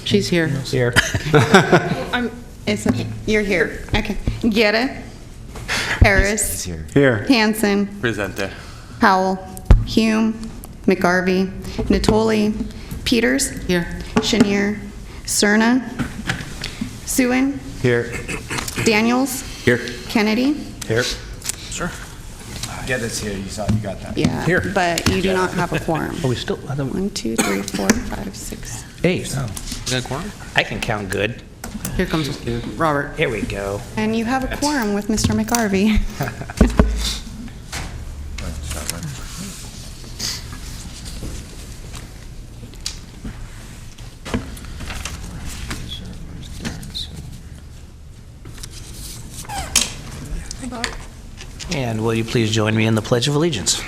She's here. Here. You're here. Okay. Guerra. Harris. Here. Hansen. Presente. Howell. Hume. McGarvey. Natoli. Peters. Here. Chenier. Cerna. Suen. Here. Daniels. Here. Kennedy. Here. Get this here. You got that. Yeah. Here. But you do not have a quorum. Are we still? 1, 2, 3, 4, 5, 6. 8. You got a quorum? I can count good. Here comes Robert. Here we go. And you have a quorum with Mr. McGarvey. And will you please join me in the Pledge of Allegiance? Of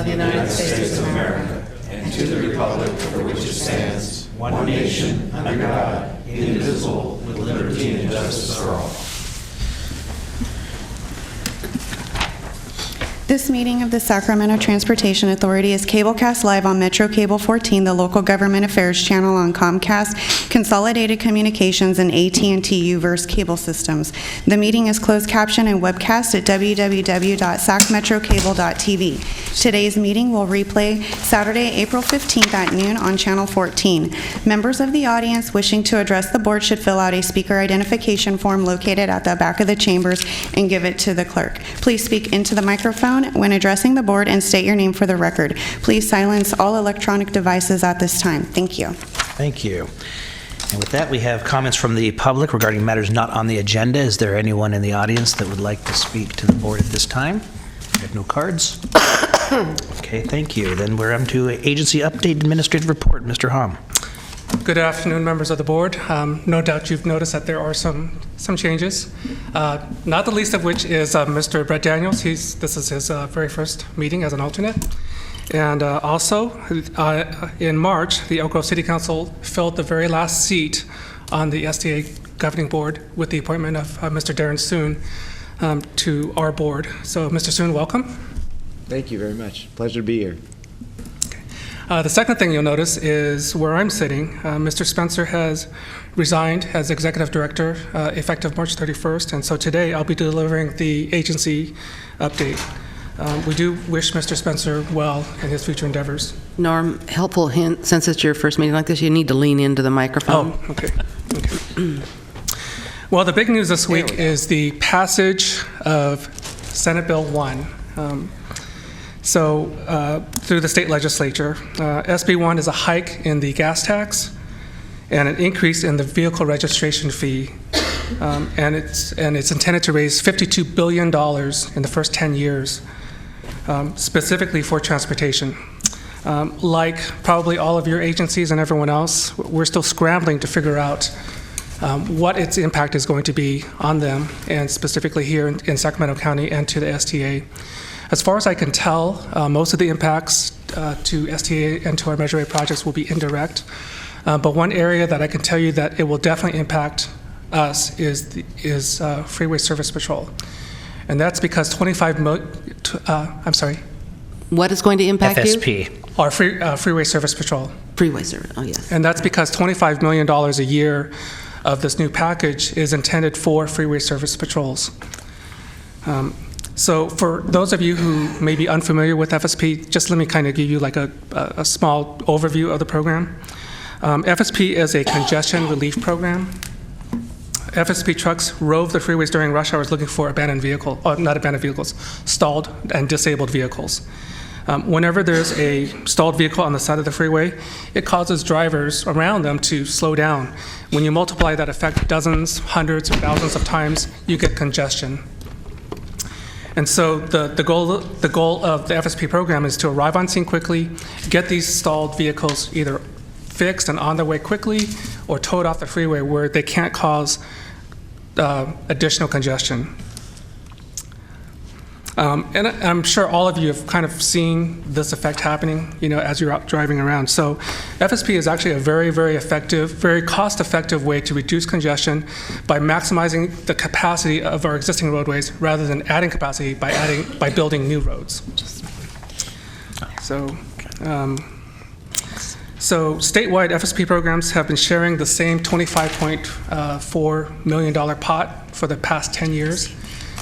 the United States of America. This meeting of the Sacramento Transportation Authority is cablecast live on Metro Cable 14, the local government affairs channel on Comcast, Consolidated Communications, and AT&T U-verse cable systems. The meeting is closed caption and webcast at www.sacmetrocable.tv. Today's meeting will replay Saturday, April 15th at noon on Channel 14. Members of the audience wishing to address the board should fill out a speaker identification form located at the back of the chambers and give it to the clerk. Please speak into the microphone when addressing the board and state your name for the record. Please silence all electronic devices at this time. Thank you. Thank you. And with that, we have comments from the public regarding matters not on the agenda. Is there anyone in the audience that would like to speak to the board at this time? We have no cards. Okay, thank you. Then we're on to agency update administrative report. Mr. Hom. Good afternoon, members of the board. No doubt you've noticed that there are some changes, not the least of which is Mr. Brett Daniels. This is his very first meeting as an alternate. And also, in March, the Elk Grove City Council filled the very last seat on the STA governing board with the appointment of Mr. Darren Soon to our board. So, Mr. Soon, welcome. Thank you very much. Pleasure to be here. The second thing you'll notice is where I'm sitting. Mr. Spencer has resigned as executive director effective March 31st, and so today I'll be delivering the agency update. We do wish Mr. Spencer well in his future endeavors. Norm, helpful hint, since it's your first meeting like this, you need to lean into the microphone. Oh, okay. Well, the big news this week is the passage of Senate Bill 1. Through the state legislature, SB 1 is a hike in the gas tax and an increase in the vehicle registration fee, and it's intended to raise $52 billion in the first 10 years, specifically for transportation. Like probably all of your agencies and everyone else, we're still scrambling to figure out what its impact is going to be on them, and specifically here in Sacramento County and to the STA. As far as I can tell, most of the impacts to STA and to our Measure A projects will be indirect. But one area that I can tell you that it will definitely impact us is Freeway Service Patrol. And that's because I'm sorry? What is going to impact you? FSP. Our Freeway Service Patrol. Freeway service, oh yes. And that's because $25 million a year of this new package is intended for Freeway Service Patrols. So for those of you who may be unfamiliar with FSP, just let me kind of give you like a small overview of the program. FSP is a congestion relief program. FSP trucks rove the freeways during rush hours looking for stalled and disabled vehicles. Whenever there's a stalled vehicle on the side of the freeway, it causes drivers around them to slow down. When you multiply that effect dozens, hundreds, or thousands of times, you get congestion. And so the goal of the FSP program is to arrive on scene quickly, get these stalled vehicles either fixed and on their way quickly or towed off the freeway where they can't cause additional congestion. And I'm sure all of you have kind of seen this effect happening, as you're out driving around. So FSP is actually a very, very effective, very cost-effective way to reduce congestion by maximizing the capacity of our existing roadways rather than adding capacity by building new roads. So statewide FSP programs have been sharing the same $25.4 million pot for the past 10 years,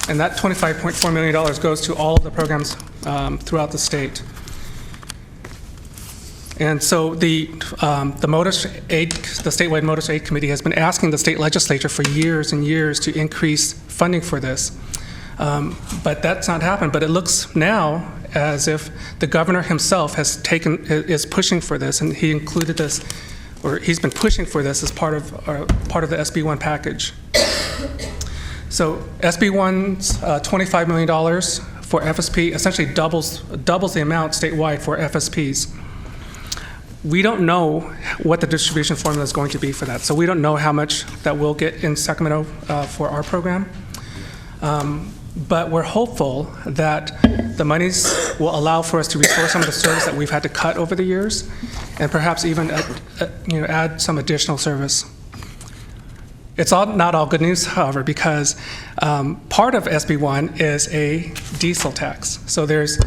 and that $25.4 million goes to all of the programs throughout the state. And so the statewide Motorist Aid Committee has been asking the state legislature for years and years to increase funding for this. But that's not happened. But it looks now as if the governor himself is pushing for this, and he included this, or he's been pushing for this as part of the SB1 package. So SB1's $25 million for FSP essentially doubles the amount statewide for FSPs. We don't know what the distribution formula is going to be for that, so we don't know how much that we'll get in Sacramento for our program. But we're hopeful that the monies will allow for us to restore some of the service that we've had to cut over the years, and perhaps even add some additional service. It's not all good news, however, because part of SB1 is a diesel tax. So there's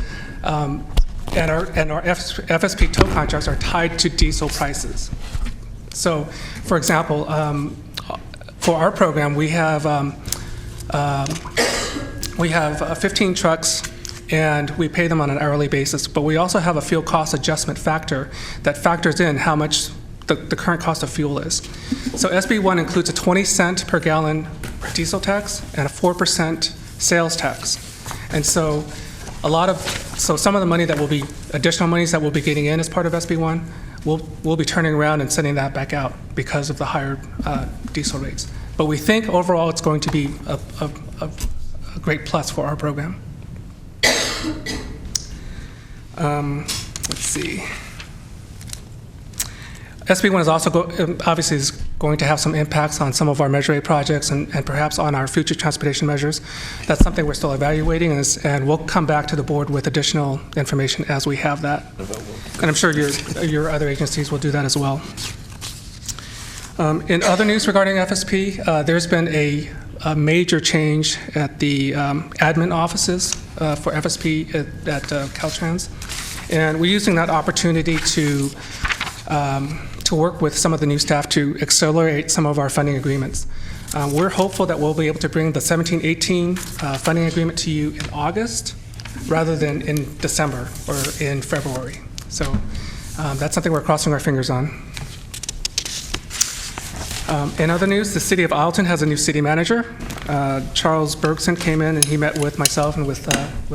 and our FSP tow contracts are tied to diesel prices. So, for example, for our program, we have 15 trucks, and we pay them on an hourly basis. But we also have a fuel cost adjustment factor that factors in how much the current cost of fuel is. So SB1 includes a 20-cent per gallon diesel tax and a 4% sales tax. And so some of the money that will be additional monies that we'll be getting in as part of SB1, we'll be turning around and sending that back out because of the higher diesel rates. But we think overall it's going to be a great plus for our program. Let's see. SB1 is also obviously is going to have some impacts on some of our Measure A projects and perhaps on our future transportation measures. That's something we're still evaluating, and we'll come back to the board with additional information as we have that. And I'm sure your other agencies will do that as well. In other news regarding FSP, there's been a major change at the admin offices for FSP at Caltrans, and we're using that opportunity to work with some of the new staff to accelerate some of our funding agreements. We're hopeful that we'll be able to bring the 17-18 funding agreement to you in August rather than in December or in February. So that's something we're crossing our fingers on. In other news, the City of Isleton has a new city manager. Charles Bergson came in and he met with myself and with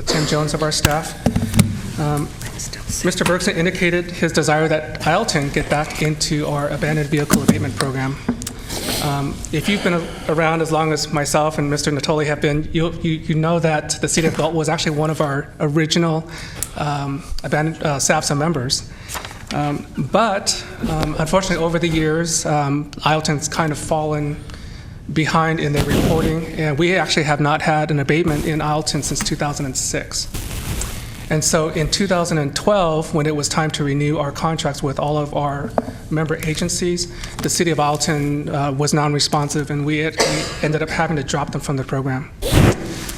Tim Jones of our staff. Mr. Bergson indicated his desire that Isleton get back into our abandoned vehicle abatement program. If you've been around as long as myself and Mr. Natoli have been, you know that the City of Galt was actually one of our original abandoned SAFSA members. But unfortunately, over the years, Isleton's kind of fallen behind in their reporting, and we actually have not had an abatement in Isleton since 2006. And so in 2012, when it was time to renew our contracts with all of our member agencies, the City of Isleton was non-responsive, and we ended up having to drop them from the program.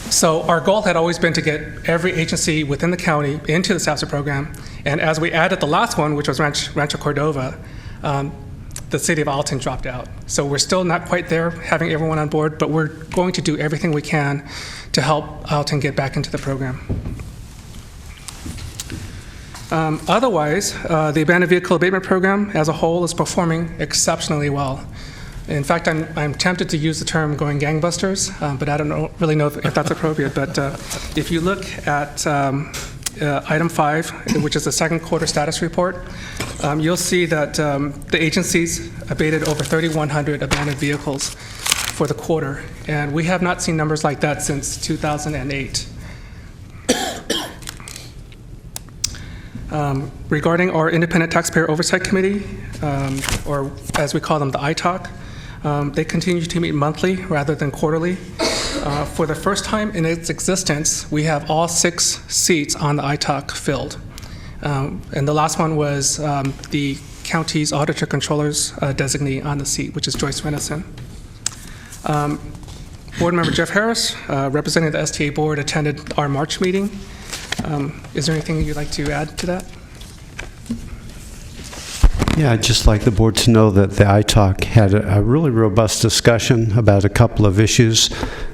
So our goal had always been to get every agency within the county into the SAFSA program, and as we added the last one, which was Rancho Cordova, the City of Isleton dropped out. So we're still not quite there, having everyone on board, but we're going to do everything we can to help Isleton get back into the program. Otherwise, the abandoned vehicle abatement program as a whole is performing exceptionally well. In fact, I'm tempted to use the term going gangbusters, but I don't really know if that's appropriate. But if you look at item 5, which is the second quarter status report, you'll see that the agencies abated over 3,100 abandoned vehicles for the quarter, and we have not seen numbers like that since 2008. Regarding our Independent Taxpayer Oversight Committee, or as we call them, the ITOC, they continue to meet monthly rather than quarterly. For the first time in its existence, we have all 6 seats on the ITOC filled. And the last one was the county's auditor controller's designee on the seat, which is Joyce Renison. Board member Jeff Harris, representing the STA board, attended our March meeting. Is there anything you'd like to add to that? Yeah, I'd just like the board to know that the ITALK had a really robust discussion about a couple of issues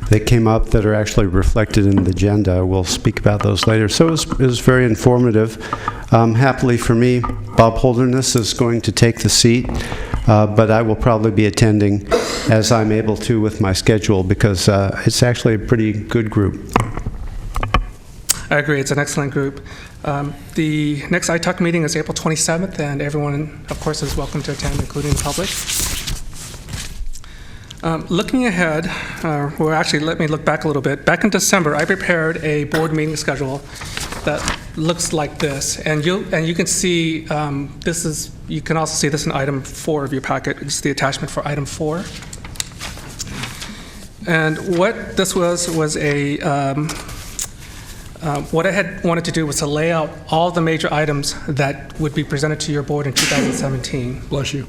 that came up that are actually reflected in the agenda. We'll speak about those later. So it was very informative. Happily for me, Bob Holderness is going to take the seat, but I will probably be attending as I'm able to with my schedule, because it's actually a pretty good group. I agree. It's an excellent group. The next ITALK meeting is April 27th, and everyone, of course, is welcome to attend, including the public. Looking ahead, well, actually, let me look back a little bit. Back in December, I prepared a board meeting schedule that looks like this, and you can see this is. You can also see this in item 4 of your packet. It's the attachment for item 4. And what this was a. What I had wanted to do was to lay out all the major items that would be presented to your board in 2017. Bless you.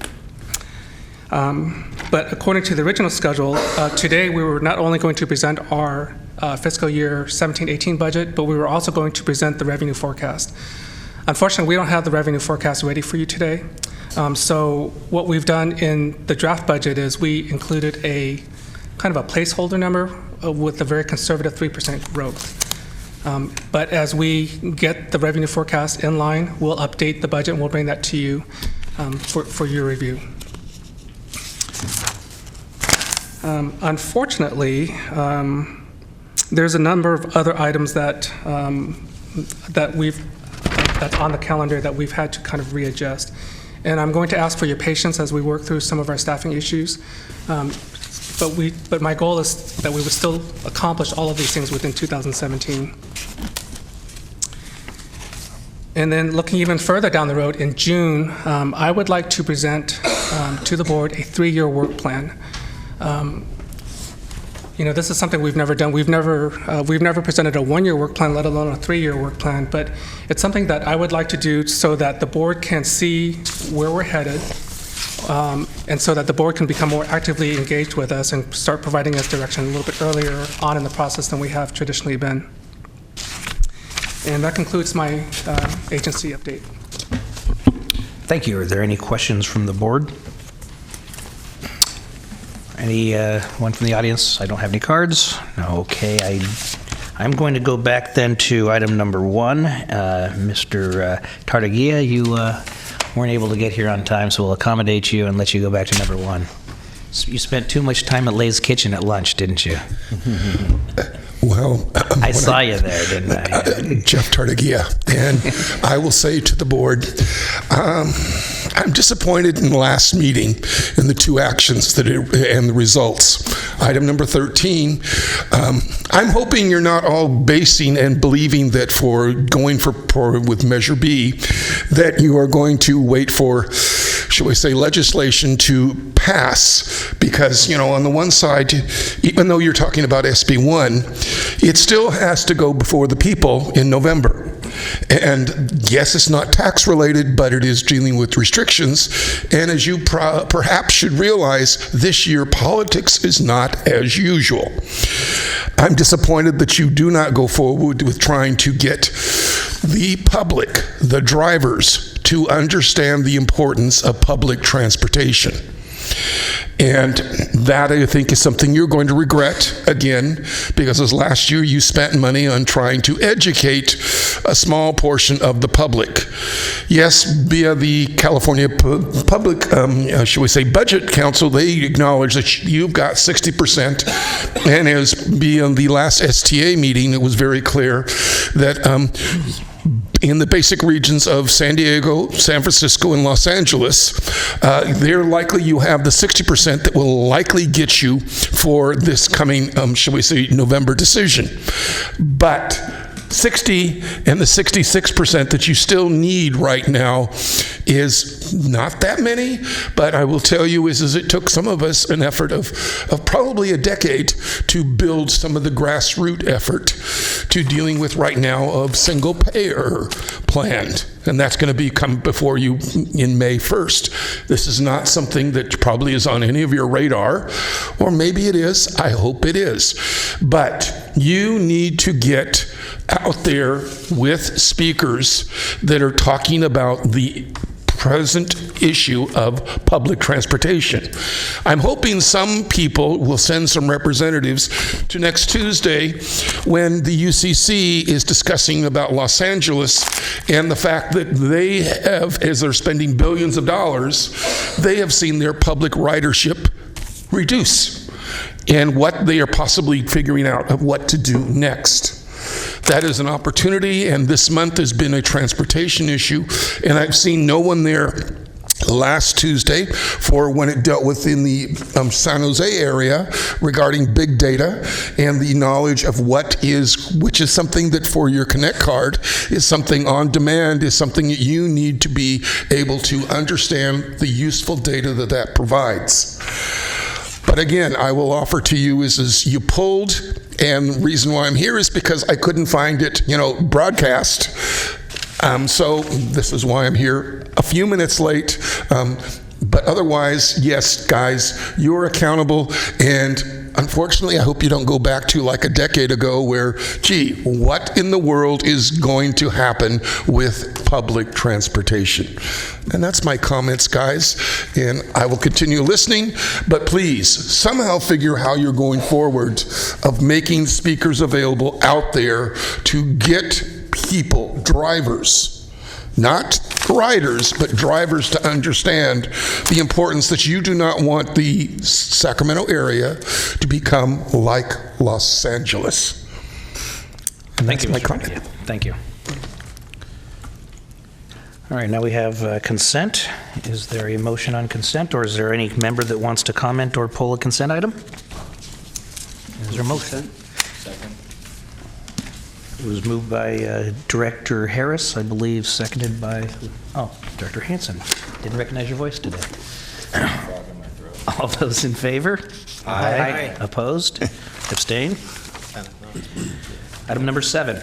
But according to the original schedule, today we were not only going to present our fiscal year 17-18 budget, but we were also going to present the revenue forecast. Unfortunately, we don't have the revenue forecast ready for you today. So what we've done in the draft budget is we included a kind of a placeholder number with a very conservative 3% growth. But as we get the revenue forecast in line, we'll update the budget and we'll bring that to you for your review. Unfortunately, there's a number of other items that's on the calendar that we've had to kind of readjust. And I'm going to ask for your patience as we work through some of our staffing issues. But my goal is that we would still accomplish all of these things within 2017. And then looking even further down the road, in June, I would like to present to the board a 3-year work plan. This is something we've never done. We've never presented a 1-year work plan, let alone a 3-year work plan. But it's something that I would like to do so that the board can see where we're headed, and so that the board can become more actively engaged with us and start providing us direction a little bit earlier on in the process than we have traditionally been. And that concludes my agency update. Thank you. Are there any questions from the board? One from the audience? I don't have any cards. Okay, I'm going to go back then to item number 1. Mr. Tartaglia, you weren't able to get here on time, so we'll accommodate you and let you go back to number 1. You spent too much time at Lay's Kitchen at lunch, didn't you? Well, I saw you there, didn't I? Jeff Tartaglia, and I will say to the board, I'm disappointed in the last meeting in the 2 actions and the results. Item number 13, I'm hoping you're not all basing and believing that for going for with Measure B, that you are going to wait for, shall we say, legislation to pass, because, on the one side, even though you're talking about SB1, it still has to go before the people in November. And yes, it's not tax related, but it is dealing with restrictions. And as you perhaps should realize, this year politics is not as usual. I'm disappointed that you do not go forward with trying to get the public, the drivers, to understand the importance of public transportation. And that, I think, is something you're going to regret again, because as last year you spent money on trying to educate a small portion of the public. Yes, via the California Public, shall we say, Budget Council, they acknowledge that you've got 60%, and as via the last STA meeting, it was very clear that in the basic regions of San Diego, San Francisco, and Los Angeles, they're likely you have the 60% that will likely get you for this coming, shall we say, November decision. But 60 and the 66% that you still need right now is not that many, but I will tell you is it took some of us an effort of probably a decade to build some of the grassroots effort to dealing with right now of single payer planned. And that's going to come before you in May 1st. This is not something that probably is on any of your radar, or maybe it is. I hope it is. But you need to get out there with speakers that are talking about the present issue of public transportation. I'm hoping some people will send some representatives to next Tuesday when the UCC is discussing about Los Angeles and the fact that they have, as they're spending billions of dollars, they have seen their public ridership reduce, and what they are possibly figuring out of what to do next. That is an opportunity, and this month has been a transportation issue, and I've seen no one there last Tuesday for when it dealt with in the San Jose area regarding big data and the knowledge of which is something that for your Connect card is something on demand, is something that you need to be able to understand the useful data that provides. But again, I will offer to you is you pulled, and the reason why I'm here is because I couldn't find it, broadcast. So this is why I'm here a few minutes late. But otherwise, yes, guys, you're accountable. And unfortunately, I hope you don't go back to like a decade ago where, gee, what in the world is going to happen with public transportation? And that's my comments, guys. And I will continue listening. But please, somehow figure how you're going forward of making speakers available out there to get people, drivers, not riders, but drivers, to understand the importance that you do not want the Sacramento area to become like Los Angeles. Thank you, my Mr. comment. Vecchia. Thank you. All right, now we have consent. Is there a motion on consent, or is there any member that wants to comment or pull a consent item? Is there a motion? It was moved by Director Harris, I believe, seconded by, Director Hanson. Didn't recognize your voice today. All those in favor? Aye. Opposed? Abstain? Item number 7.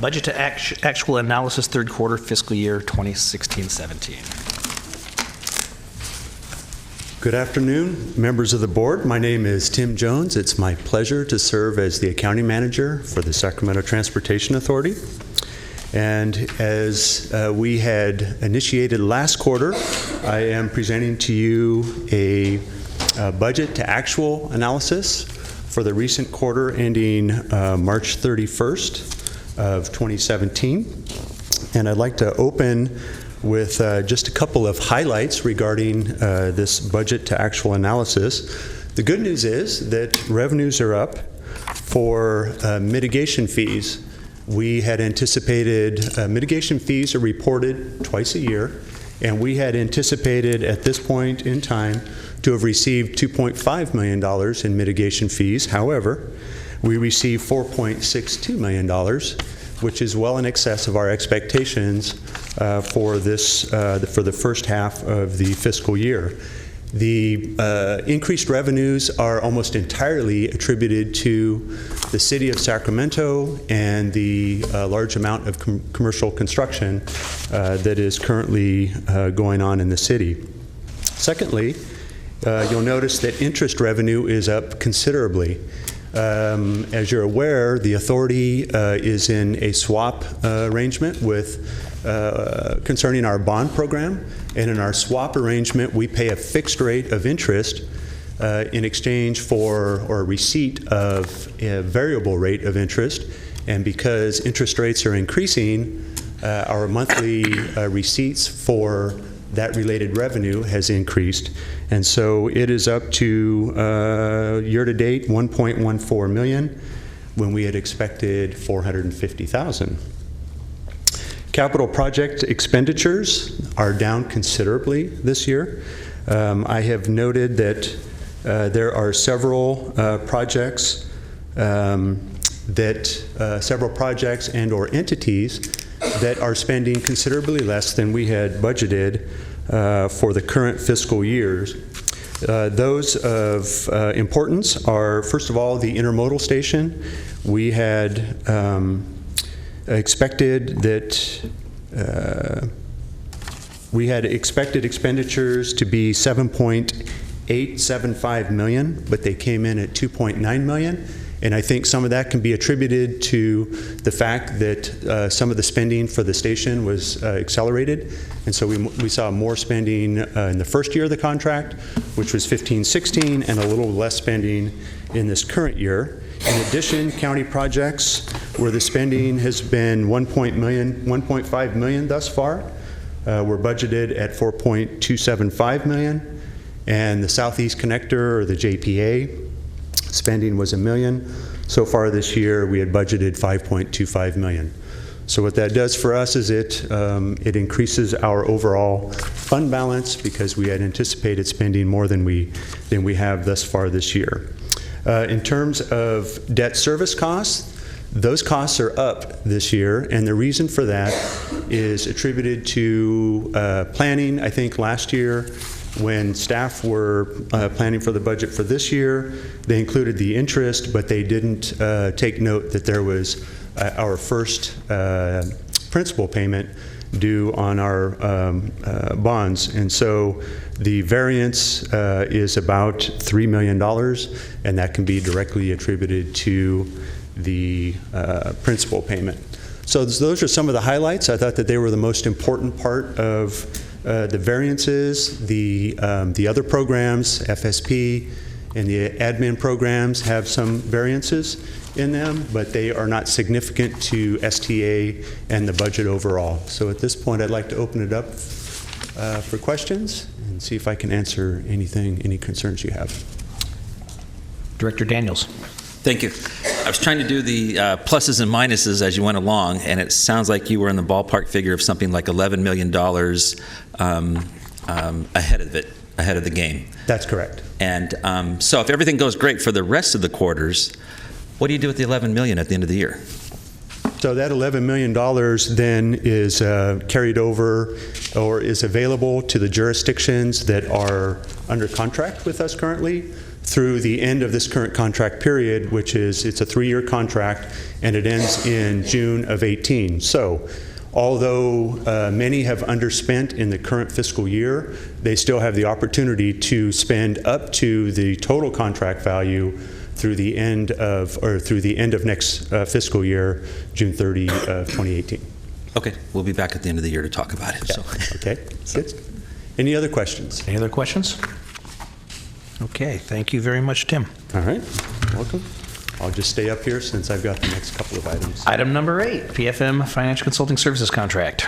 Budget to actual analysis, third quarter fiscal year 2016-17. Good afternoon, members of the board. My name is Tim Jones. It's my pleasure to serve as the accounting manager for the Sacramento Transportation Authority. And as we had initiated last quarter, I am presenting to you a budget to actual analysis for the recent quarter ending March 31st of 2017. And I'd like to open with just a couple of highlights regarding this budget to actual analysis. The good news is that revenues are up for mitigation fees. We had anticipated mitigation fees are reported twice a year, and we had anticipated at this point in time to have received $2.5 million in mitigation fees. However, we received $4.62 million, which is well in excess of our expectations for the first half of the fiscal year. The increased revenues are almost entirely attributed to the city of Sacramento and the large amount of commercial construction that is currently going on in the city. Secondly, you'll notice that interest revenue is up considerably. As you're aware, the authority is in a swap arrangement with concerning our bond program, and in our swap arrangement we pay a fixed rate of interest in exchange for or receipt of a variable rate of interest. And because interest rates are increasing, our monthly receipts for that related revenue has increased. And so it is up to year-to-date $1.14 million when we had expected $450,000. Capital project expenditures are down considerably this year. I have noted that there are several projects several projects and or entities that are spending considerably less than we had budgeted for the current fiscal years. Those of importance are, first of all, the intermodal station. We had expected expenditures to be $7.875 million, but they came in at $2.9 million, And I think some of that can be attributed to the fact that some of the spending for the station was accelerated. And so we saw more spending in the first year of the contract, which was 15-16, and a little less spending in this current year. In addition, county projects where the spending has been $1.5 million thus far were budgeted at $4.275 million. And the Southeast Connector, or the JPA, spending was $1 million. So far this year, we had budgeted $5.25 million. So what that does for us is it increases our overall fund balance because we had anticipated spending more than we have thus far this year. In terms of debt service costs, those costs are up this year, and the reason for that is attributed to planning. I think last year, when staff were planning for the budget for this year, they included the interest, but they didn't take note that there was our first principal payment due on our bonds. And so the variance is about $3 million, and that can be directly attributed to the principal payment. So those are some of the highlights. I thought that they were the most important part of the variances. The other programs, FSP and the admin programs, have some variances in them, but they are not significant to STA and the budget overall. So at this point, I'd like to open it up for questions and see if I can answer any concerns you have. Director Daniels. Thank you. I was trying to do the pluses and minuses as you went along, and it sounds like you were in the ballpark figure of something like $11 million ahead of the game. That's correct. And so if everything goes great for the rest of the quarters, what do you do with the $11 million at the end of the year? So that $11 million then is carried over or is available to the jurisdictions that are under contract with us currently through the end of this current contract period, which is, it's a 3-year contract, and it ends in June of 18. So although many have underspent in the current fiscal year, they still have the opportunity to spend up to the total contract value through the end of next fiscal year, June 30 of 2018. Okay, we'll be back at the end of the year to talk about it. Yeah. So. Okay, good. Any other questions? Any other questions? Okay, thank you very much, Tim. All right, welcome. I'll just stay up here since I've got the next couple of items. Item number 8, PFM Financial Consulting Services Contract.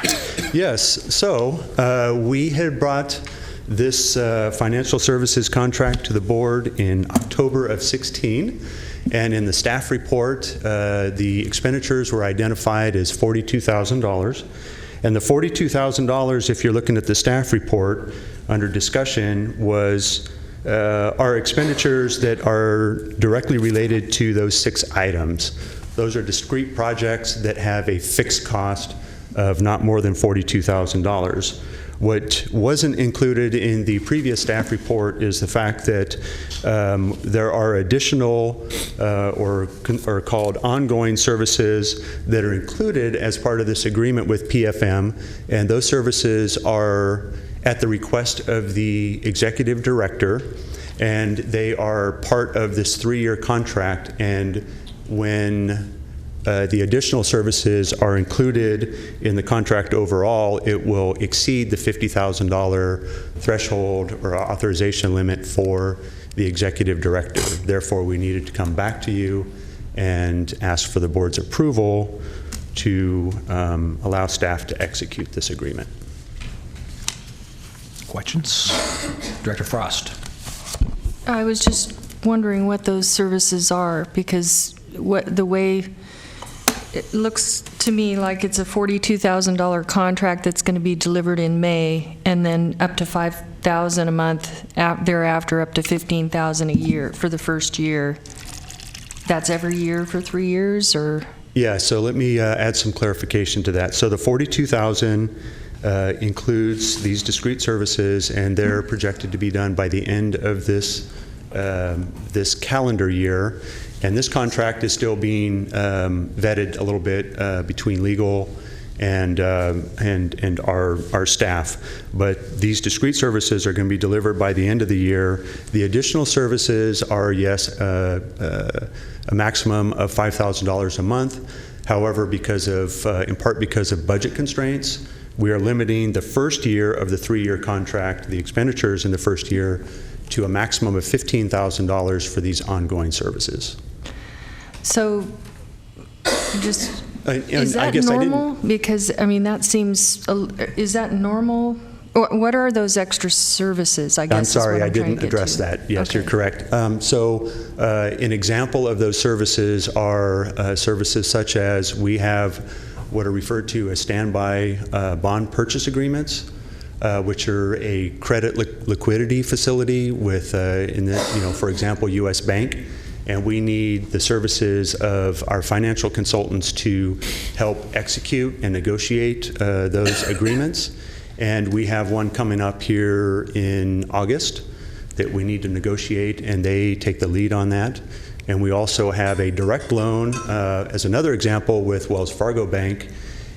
Yes, so we had brought this financial services contract to the board in October of 16, and in the staff report, the expenditures were identified as $42,000. And the $42,000, if you're looking at the staff report under discussion, was are expenditures that are directly related to those 6 items. Those are discrete projects that have a fixed cost of not more than $42,000. What wasn't included in the previous staff report is the fact that there are additional or called ongoing services that are included as part of this agreement with PFM, and those services are at the request of the executive director, and they are part of this 3-year contract. And when the additional services are included in the contract overall, it will exceed the $50,000 threshold or authorization limit for the executive director. Therefore, we needed to come back to you and ask for the board's approval to allow staff to execute this agreement. Questions? Director Frost. I was just wondering what those services are, because the way it looks to me like it's a $42,000 contract that's going to be delivered in May, and then up to $5,000 a month thereafter, up to $15,000 a year for the first year. That's every year for 3 years, or? Yeah, so let me add some clarification to that. So the $42,000 includes these discrete services, and they're projected to be done by the end of this calendar year. And this contract is still being vetted a little bit between legal and our staff. But these discrete services are going to be delivered by the end of the year. The additional services are, yes, a maximum of $5,000 a month. However, in part because of budget constraints, we are limiting the first year of the 3-year contract, the expenditures in the first year, to a maximum of $15,000 for these ongoing services. So, just, And is I that guess I didn't- normal? Because, I mean, that seems, is that normal? Or what are those extra services, I guess? I'm is what sorry, I I'm trying to didn't get address to. that. Yes, Okay. you're correct. So an example of those services are services such as we have what are referred to as standby bond purchase agreements, which are a credit liquidity facility with, for example, U.S. Bank. And we need the services of our financial consultants to help execute and negotiate those agreements. And we have one coming up here in August that we need to negotiate, and they take the lead on that. And we also have a direct loan, as another example, with Wells Fargo Bank.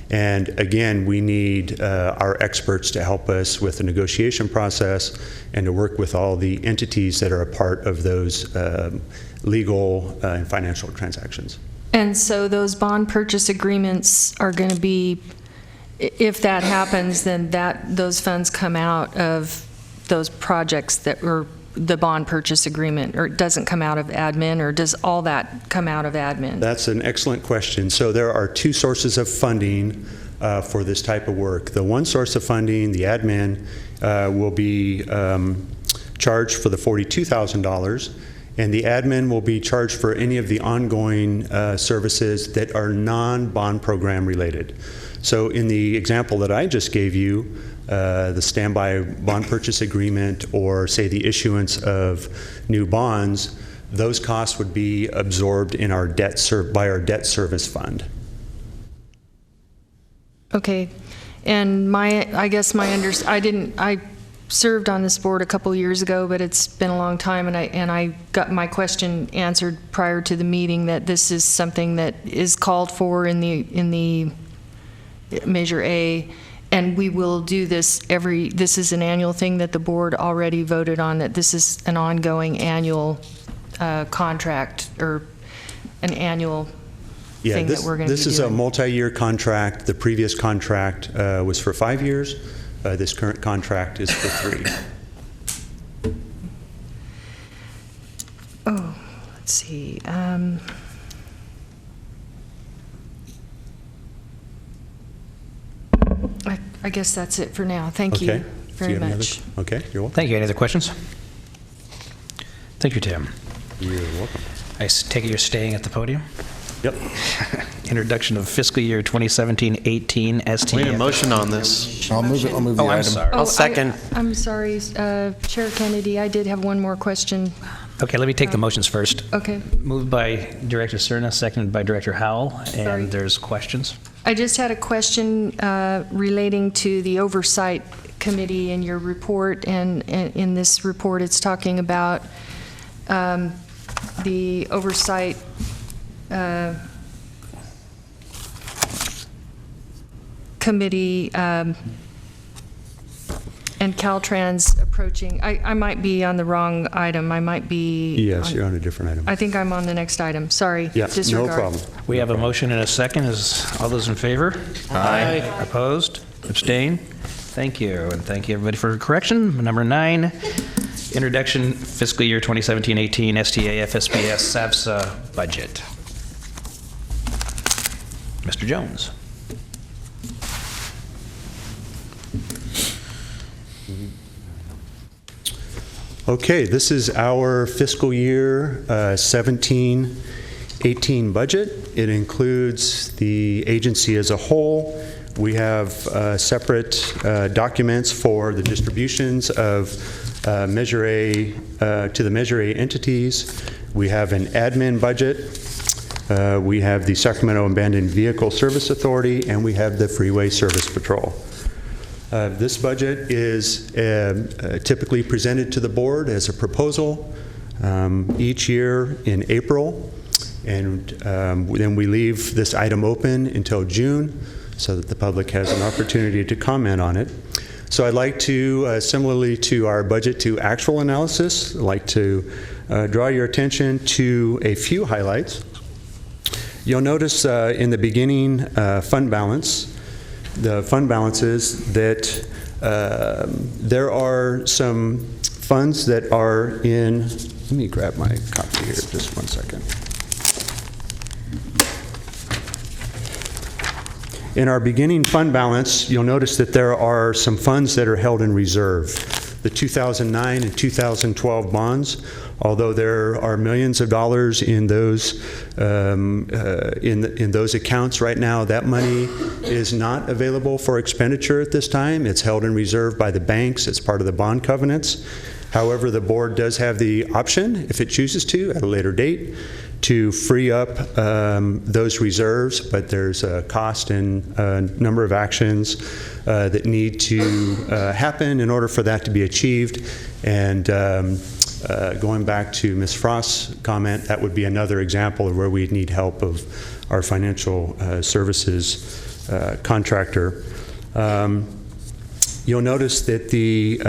And again, we need our experts to help us with the negotiation process and to work with all the entities that are a part of those legal and financial transactions. And so those bond purchase agreements are going to be, if that happens, then those funds come out of those projects that were the bond purchase agreement, or it doesn't come out of admin, or does all that come out of admin? That's an excellent question. So there are two sources of funding for this type of work. The one source of funding, the admin, will be charged for the $42,000, and the admin will be charged for any of the ongoing services that are non-bond program related. So in the example that I just gave you, the standby bond purchase agreement, or say the issuance of new bonds, those costs would be absorbed in our by our debt service fund. Okay, and I served on this board a couple years ago, but it's been a long time, and I got my question answered prior to the meeting that this is something that is called for in the Measure A, and we will do this this is an annual thing that the board already voted on, that this is an ongoing annual contract, or an annual thing that we're going to be doing. This is a multi-year contract. The previous contract was for 5 years. This current contract is for 3. Oh, let's see. I guess that's it for now. Thank you Okay. very Do you have any much. Okay, you're welcome. Thank you. Any other questions? Thank you, Tim. You're welcome. I take it you're staying at the podium? Yep. Introduction of fiscal year 2017-18 STF. We need a motion on this. I'll move the Oh, I'm item. sorry. I'll second. I'm sorry, Chair Kennedy, I did have one more question. Okay, let me take the motions first. Okay. Moved by Director Cerna, seconded by Director Howell, Sorry. and there's questions. I just had a question relating to the Oversight Committee in your report, and in this report, it's talking about the Oversight Committee and Caltrans approaching. I might be on the wrong item. I might be. Yes, you're on a different item. I think I'm on the next item. Sorry. Yeah, Disregard. no problem. We have a motion and a second. Is all those in favor? Aye. Opposed? Abstain? Thank you, and thank you everybody for correction. Number 9, introduction fiscal year 2017-18 STA FSBS SAVSA budget. Mr. Jones. Okay, this is our fiscal year 17-18 budget. It includes the agency as a whole. We have separate documents for the distributions of Measure A to the Measure A entities. We have an admin budget. We have the Sacramento Abandoned Vehicle Service Authority, and we have the Freeway Service Patrol. This budget is typically presented to the board as a proposal each year in April, and then we leave this item open until June so that the public has an opportunity to comment on it. So I'd like to, similarly to our budget to actual analysis, I'd like to draw your attention to a few highlights. You'll notice in the beginning fund balance, the fund balances, that there are some funds that are in, let me grab my copy here, just 1 second. In our beginning fund balance, you'll notice that there are some funds that are held in reserve. The 2009 and 2012 bonds, although there are millions of dollars in those in those accounts right now, that money is not available for expenditure at this time. It's held in reserve by the banks. It's part of the bond covenants. However, the board does have the option, if it chooses to, at a later date, to free up those reserves, but there's a cost and a number of actions that need to happen in order for that to be achieved. And going back to Ms. Frost's comment, that would be another example of where we'd need help of our financial services contractor. You'll notice that the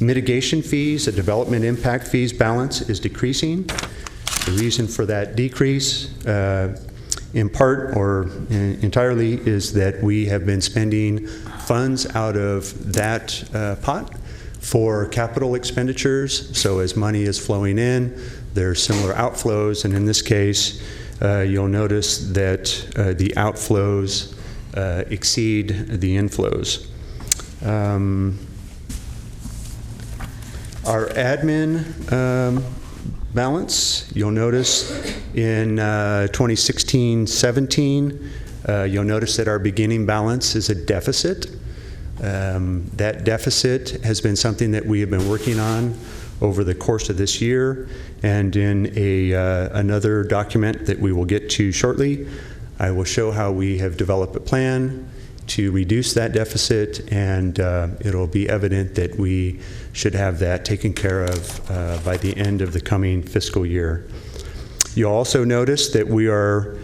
mitigation fees, the development impact fees balance is decreasing. The reason for that decrease, in part or entirely, is that we have been spending funds out of that pot for capital expenditures. So as money is flowing in, there are similar outflows, and in this case, you'll notice that the outflows exceed the inflows. Our admin balance, you'll notice in 2016-17, you'll notice that our beginning balance is a deficit. That deficit has been something that we have been working on over the course of this year, and in another document that we will get to shortly, I will show how we have developed a plan to reduce that deficit, and it'll be evident that we should have that taken care of by the end of the coming fiscal year. You'll also notice that we are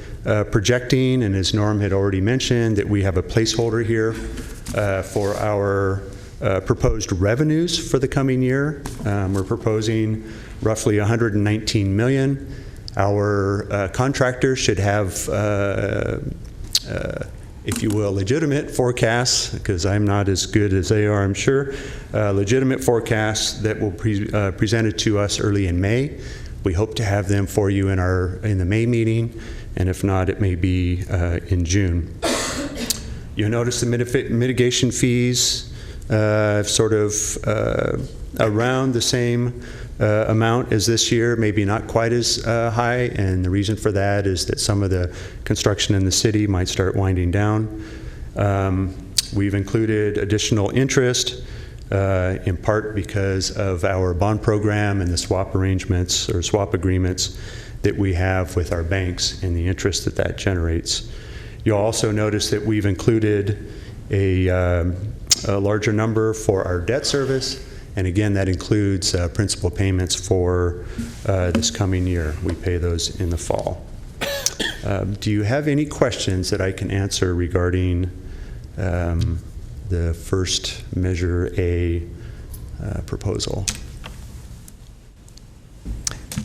projecting, and as Norm had already mentioned, that we have a placeholder here for our proposed revenues for the coming year. We're proposing roughly $119 million. Our contractor should have, if you will, legitimate forecasts, because I'm not as good as they are, I'm sure, legitimate forecasts that will be presented to us early in May. We hope to have them for you in the May meeting, and if not, it may be in June. You'll notice the mitigation fees sort of around the same amount as this year, maybe not quite as high, and the reason for that is that some of the construction in the city might start winding down. We've included additional interest, in part because of our bond program and the swap arrangements or swap agreements that we have with our banks and the interest that that generates. You'll also notice that we've included a larger number for our debt service, and again, that includes principal payments for this coming year. We pay those in the fall. Do you have any questions that I can answer regarding the first Measure A proposal?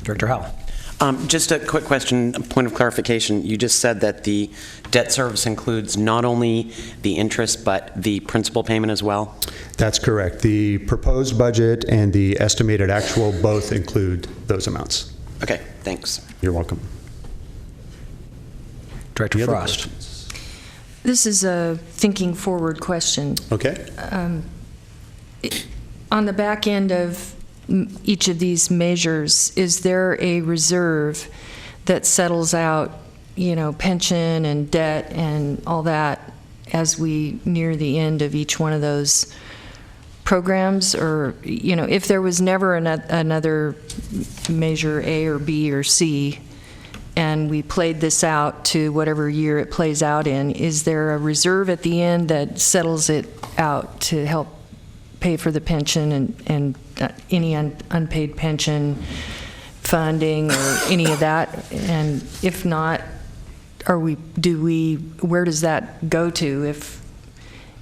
Director Howell. Just a quick question, a point of clarification. You just said that the debt service includes not only the interest, but the principal payment as well? That's correct. The proposed budget and the estimated actual both include those amounts. Okay, thanks. You're welcome. Director Any other Frost. questions? This is a thinking forward question. Okay. On the back end of each of these measures, is there a reserve that settles out, pension and debt and all that as we near the end of each one of those programs? Or, if there was never another Measure A or B or C, and we played this out to whatever year it plays out in, is there a reserve at the end that settles it out to help pay for the pension and any unpaid pension funding or any of that? And if not, where does that go to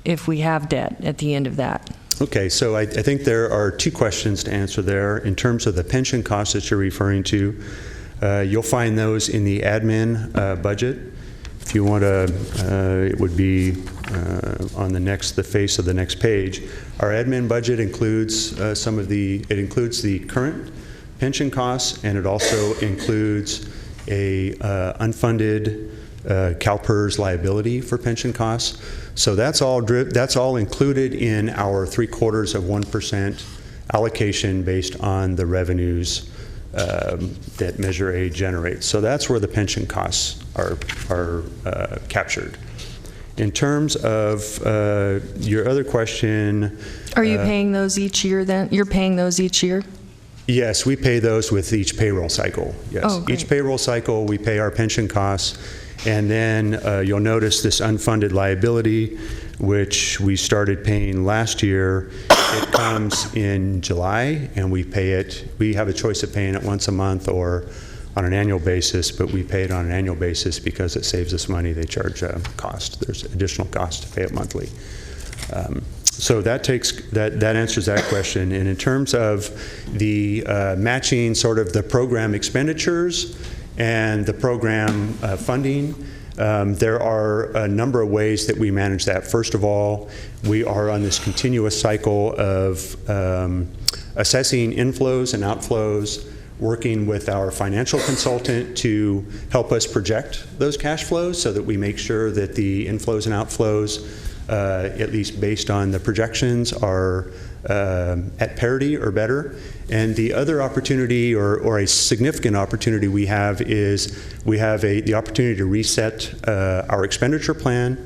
if we have debt at the end of that? Okay, so I think there are two questions to answer there. In terms of the pension costs that you're referring to, you'll find those in the admin budget. If you want to, it would be on the face of the next page. Our admin budget includes it includes the current pension costs, and it also includes a unfunded CalPERS liability for pension costs. So that's all included in our 3/4% allocation based on the revenues that Measure A generates. So that's where the pension costs are captured. In terms of your other question, Are you paying those each year then? You're paying those each year? yes, we pay those with each payroll cycle. Yes, Oh, great. each payroll cycle we pay our pension costs, and then you'll notice this unfunded liability, which we started paying last year. It comes in July, and we pay it. We have a choice of paying it once a month or on an annual basis, but we pay it on an annual basis because it saves us money. They charge cost. There's additional cost to pay it monthly. So that answers that question. And in terms of the matching sort of the program expenditures and the program funding, there are a number of ways that we manage that. First of all, we are on this continuous cycle of assessing inflows and outflows, working with our financial consultant to help us project those cash flows so that we make sure that the inflows and outflows, at least based on the projections, are at parity or better. And the other opportunity, or a significant opportunity we have, is we have the opportunity to reset our expenditure plan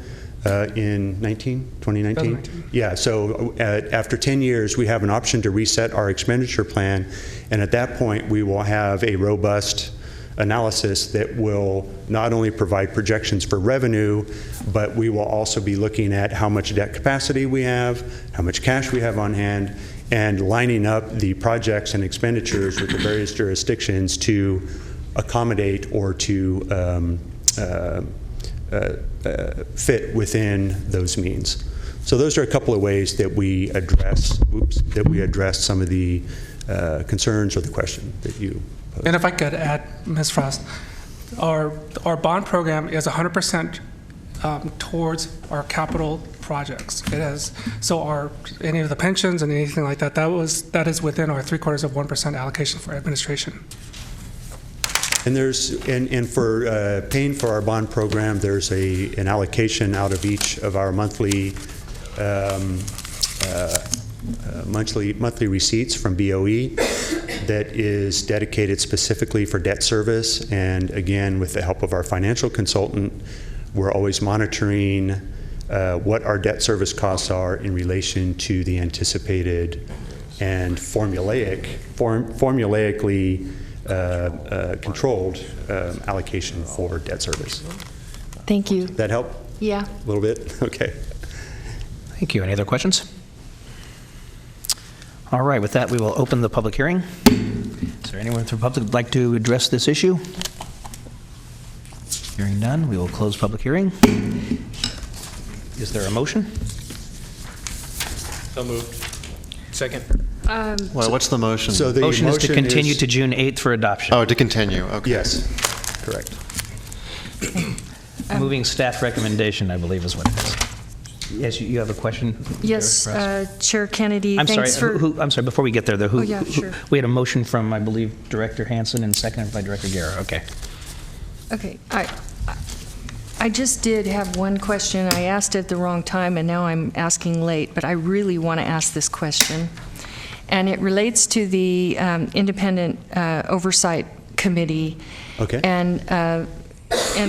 in 2019? Yeah, so after 10 years, we have an option to reset our expenditure plan, and at that point, we will have a robust analysis that will not only provide projections for revenue, but we will also be looking at how much debt capacity we have, how much cash we have on hand, and lining up the projects and expenditures with the various jurisdictions to accommodate or to fit within those means. So those are a couple of ways that we address some of the concerns or the question that you posed. And if I could add, Ms. Frost, our bond program is 100% towards our capital projects. It has, so any of the pensions and anything like that, that is within our 0.75% allocation for administration. And for paying for our bond program, there's an allocation out of each of our monthly receipts from BOE that is dedicated specifically for debt service. And again, with the help of our financial consultant, we're always monitoring what our debt service costs are in relation to the anticipated and formulaically controlled allocation for debt service. Thank you. That help? Yeah. A little bit? Okay. Thank you. Any other questions? All right, with that, we will open the public hearing. Is there anyone from the public who would like to address this issue? Hearing none, we will close public hearing. Is there a motion? So moved. Second. Well, what's the motion? So the Motion is to continue to June 8th for adoption. Oh, to continue, okay. Yes, correct. Moving staff recommendation, I believe, is what it is. Yes, you have a question? Yes, Chair Kennedy, I'm sorry, thanks for... I'm sorry, before we get there, though, Oh, yeah, sure. we had a motion from, I believe, Director Hansen and seconded by Director Guerra. Okay. Okay, I just did have one question. I asked it at the wrong time, and now I'm asking late, but I really want to ask this question. And it relates to the Independent Oversight Committee. Okay. And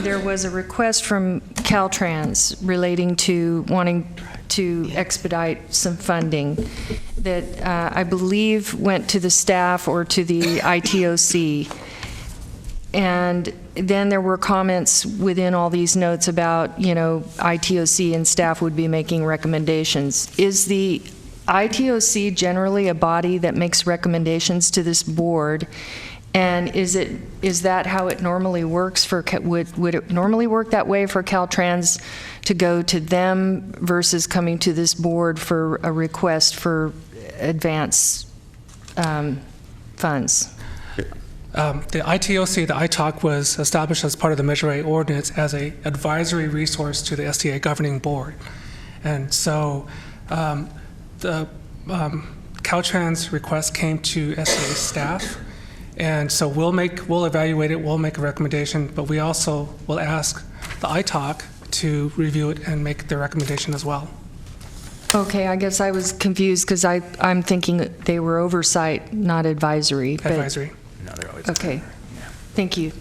there was a request from Caltrans relating to wanting to expedite some funding that I believe went to the staff or to the ITOC. And then there were comments within all these notes about, ITOC and staff would be making recommendations. Is the ITOC generally a body that makes recommendations to this board? And is that how it normally works for, would it normally work that way for Caltrans to go to them versus coming to this board for a request for advance funds? The ITOC, the ITOC, was established as part of the Measure A ordinance as a advisory resource to the STA governing board. And so the Caltrans request came to STA staff, and so we'll evaluate it, we'll make a recommendation, but we also will ask the ITOC to review it and make their recommendation as well. Okay, I guess I was confused because I'm thinking that they were oversight, not advisory. Advisory. No, they're always. Okay, thank you.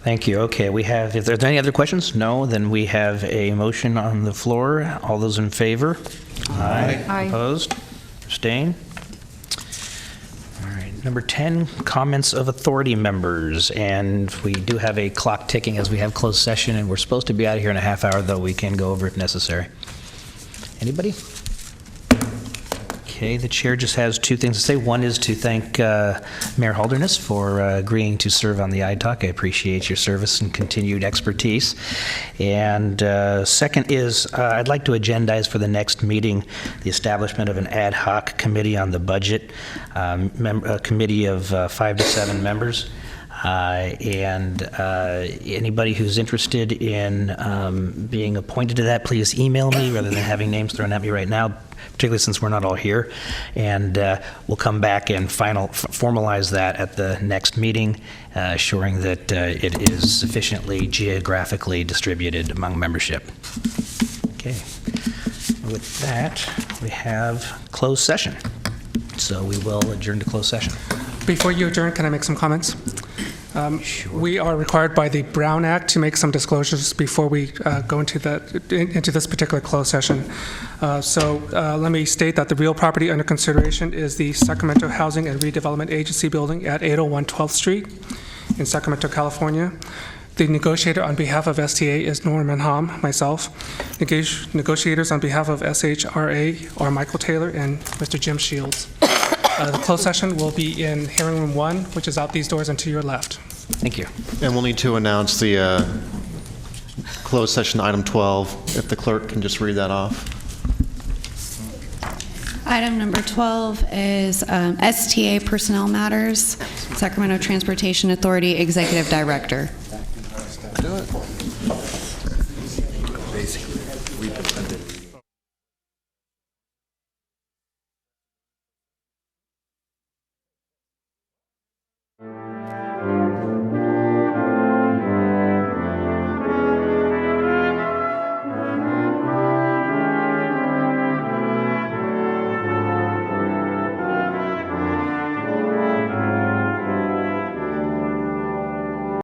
Thank you. Okay, we have, if there's any other questions? No, then we have a motion on the floor. All those in favor? Aye. Aye. Opposed? Abstain? All right, number 10, comments of authority members. And we do have a clock ticking as we have closed session, and we're supposed to be out of here in a half hour, though we can go over if necessary. Anybody? Okay, the chair just has two things to say. One is to thank Mayor Holderness for agreeing to serve on the ITOC. I appreciate your service and continued expertise. And second is I'd like to agendize for the next meeting the establishment of an ad hoc committee on the budget, a committee of 5 to 7 members. And anybody who's interested in being appointed to that, please email me rather than having names thrown at me right now, particularly since we're not all here. And we'll come back and formalize that at the next meeting, assuring that it is sufficiently geographically distributed among membership. Okay. With that, we have closed session. So we will adjourn to closed session. Before you adjourn, can I make some comments? We are required by the Brown Act to make some disclosures before we go into this particular closed session. So let me state that the real property under consideration is the Sacramento Housing and Redevelopment Agency building at 801 12th Street in Sacramento, California. The negotiator on behalf of STA is Norman Hom, myself. Negotiators on behalf of SHRA are Michael Taylor and Mr. Jim Shields. The closed session will be in hearing room 1, which is out these doors and to your left. Thank you. And we'll need to announce the closed session item 12, if the clerk can just read that off. Item number 12 is STA Personnel Matters, Sacramento Transportation Authority Executive Director. Do it. Basically, we presented.